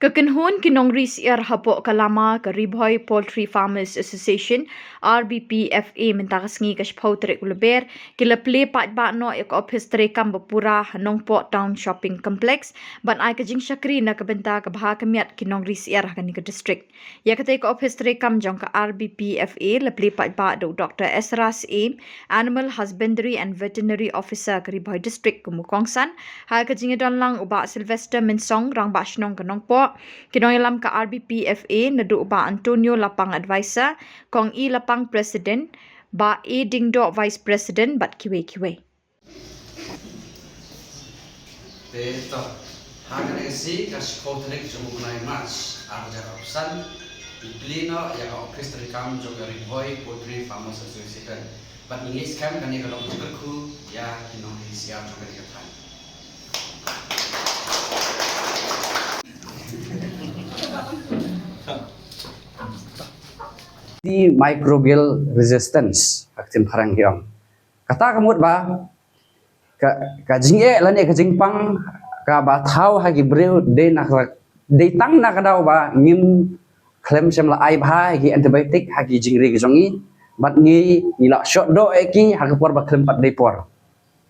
Kakenhon kinongri siar hapok kalama ka Ribhoy Poultry Farmers Association RBPFA mentakas ngi ka shpau trek uleber kila ple pat ba no ek office trekam bapura hanong po town shopping complex ban ai ka jing shakri na ka benta ka bha ka miat kinongri siar ka ni ka district ya ka ka office trekam jong ka RBPFA la ple pat ba do Dr. Esras Aim Animal Husbandry and Veterinary Officer ka Ribhoy district kumukongsan ha ka jing don lang uba Sylvester Minsong rang ba shnong ka nong po kinong ilam ka RBPFA na do ba Antonio Lapang advisor kong i Lapang president ba e Dingdo vice president bat kiwe. Beto, hagan esi kas kotenek jumukunai mas arja kapsan iplino ya ka orkestra kam juga Ribhoy Poultry Farmers Association. Bat ini skam kan ya kalau ku ya kinong siap juga dikatakan. Di microbial resistance aktim harang hiong kata kamut ba ka jinge lani ka jingpang ka ba thau ha gi breu de tang na kadau ba ngim klem sem la ai ba gi antibiotic ha gi jingri gi jongi bat ngi la shot do eki ha por ba klem pat de por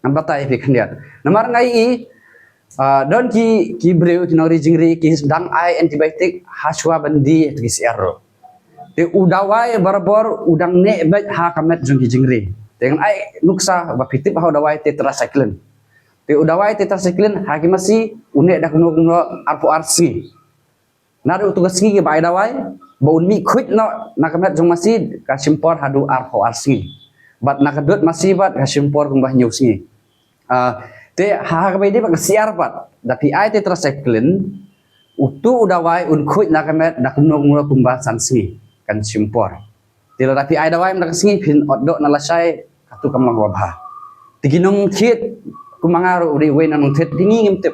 nam bata e khniat namar ngai i don ki breu ki nori jingri ki dang ai antibiotic ha chwa bandi ki siaro te udawai barbor udang ne bet ha kamet jungki jingri dengan ai nuksa ba pitip ha udawai tetracycline te udawai tetracycline ha ki masi une dak no arpo arsi nadu tugas ngi ba dawai ba unmi khut no nakamet jung masi ka simpor hadu arpo arsi bat nakadut masi bat ka simpor kumbah nyusi te ha ka be ba siar pat tapi ai tetracycline utu udawai un khut nakamet dak no kumbah sansi kan simpor tila tapi ai dawai nak singi pin oddo nalasai katu kam lang wabha tiginong khit kumangaru ri we nanong thet dingi ngimtep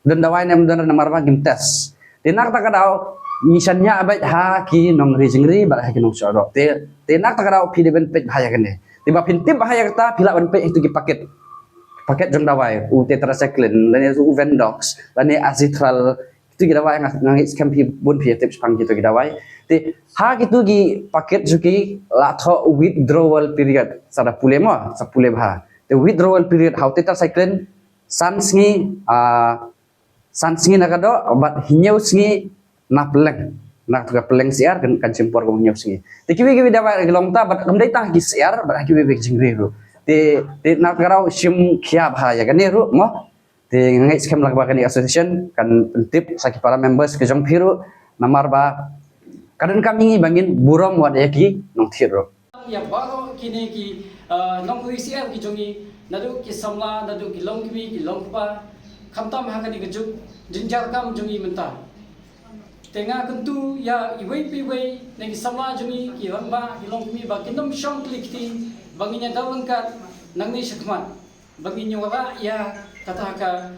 dan dawai nem dan namarwa ngimtes tinak takadau misannya abai ha ki nong ri jingri ba ha ki nong sodo tinak takadau pi ben pet bahaya kene tiba pin tip bahaya kata pila ben pet itu ki paket jong dawai u tetracycline lane u vendox lane azithrol itu kita wai ngangit scam pi bun pi tips pang gitu kita wai ti ha gitu gi paket juki latho withdrawal period sada pule mo sa pule bha te withdrawal period how tetracycline sansngi nakado bat hinyau sngi na peleng nak tuga peleng siar kan simpor ko hinyau sngi te kiwi dawa gelong ta bat kamdai ta gi siar bat kiwi be jingri ru te nak garau sim khia bha ya kan ru mo te ngai scam lagbakan di association kan pentip saki para members ke jong phiru namar ba kadang kami bangin burom wad yaki nong thiro ya bago kini ki nong UCL ki jongi nadu ki samla nadu ki longkwi ki longpa khamtam hakani ki juk jinjar kam jongi menta tenga kentu ya iwei piwei negi samla jongi ki longba ki longkwi ba kinom shong klikti banginya dawangkat nangni shakmat banginya wala ya kataka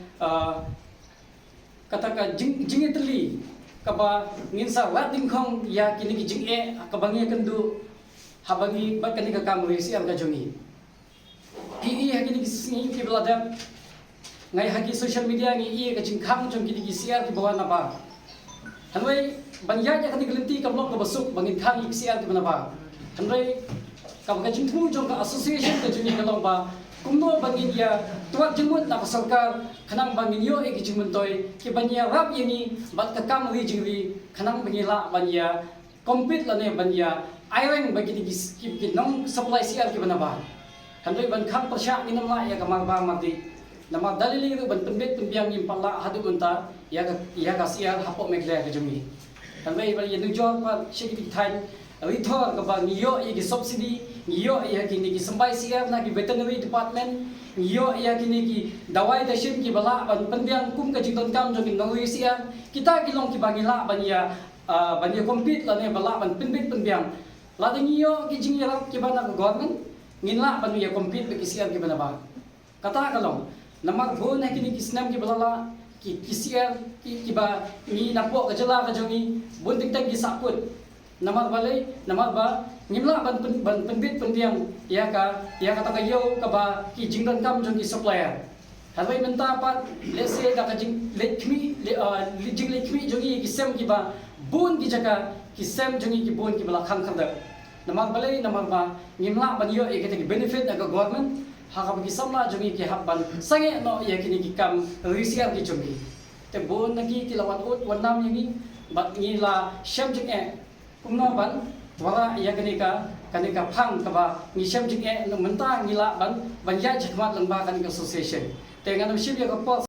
jingitli kaba nginsa lading khong ya kini ki jinge kabangi kendu habangi ba kani ka kam resi ar ka jongi ki ha kini ki singi ki bladam ngai ha ki social media ngi ka jingkhang jong kini ki siar ki bawa napa hanwai banya ya kani glinti kam lok ka basuk bangin khang ki siar ki banapa hanwai ka jingthu jong ka association ka jongi ka long ba kumno bangin ya tuat jemut na sarkar kanang bangin yo e kijimun toy ki banya rap yani bat ka kam ri jingri kanang bangila banya compete la ne banya iron bagi di ki nong supply siar ki banaba handoi ban kham pasha ni nam la ya kamar ba mati nama dalili ru ban pembet pembiang yim pala hadu unta ya ka siar hapo megle ka jumi handoi ban yedu jor pa shiki thai rithor ka ba niyo e ki subsidy niyo ya kini ki sampai siar na ki veterinary department niyo ya kini ki dawai dashin ki bala ban pendiang kum ka jington kam jo ki nongui siar kita ki long ki bangila banya banya compete la ne bala ban penbiang la de niyo ki jingira ki bana government nginla ban ya compete ki siar ki bana ba kata kalong namar bo na kini ki snam ki bala ki siar ki ba ni napo ka jala ka jongi bunting tag ki saput namar balai namar ba ngimla ban penbit pendiang ya kata kayo ka ba ki jingdan kam jong ki supplier Halway menta pat let's say da kajing let kmi jing let kmi jongi kisem ki ba bun ki jaka kisem jongi ki bun ki bala khang khada namar balai namar ba ngimla ban yo e ki benefit aga government ha ka ki samla jongi ki habban sange no ye ki ni kam risiam ki jongi te bun nagi tilawan ut wanam yangi bat ngi la shem jing e kumna ban wara ya kanika phang ka ba ngi shem jing e no menta ngi la ban ya chakmat lang ba kanika association te ngam ship ya ka pot